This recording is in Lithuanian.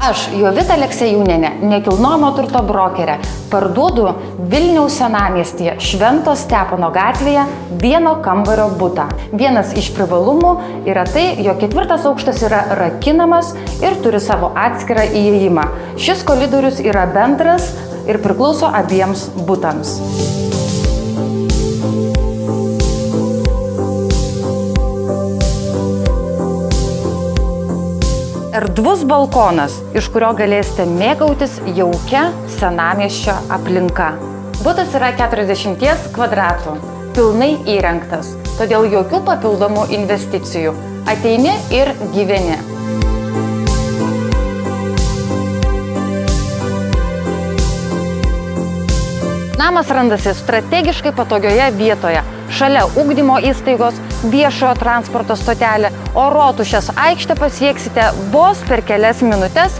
Aš, Jovita Aleksejūnienė, nekilnojamo turto brokerė, parduodu Vilniaus senamiestyje Švento Stepono gatvėje vieno kambario butą. Vienas iš privalumų yra tai, jog 4. aukštas yra rakinamas ir turi savo atskirą įėjimą. Šis koridorius yra bendras ir priklauso abiems butams. Erdvus balkonas, iš kurio galėsite mėgautis jaukia senamiesčio aplinka. Butas yra 40 kvadratų, pilnai įrengtas, todėl jokių papildomų investicijų. Ateini ir gyveni. Namas randasi strategiškai patogioje vietoje, šalia ugdymo įstaigos, viešojo transporto stotelė, o Rotušės aikštę pasieksite vos per kelias minutes.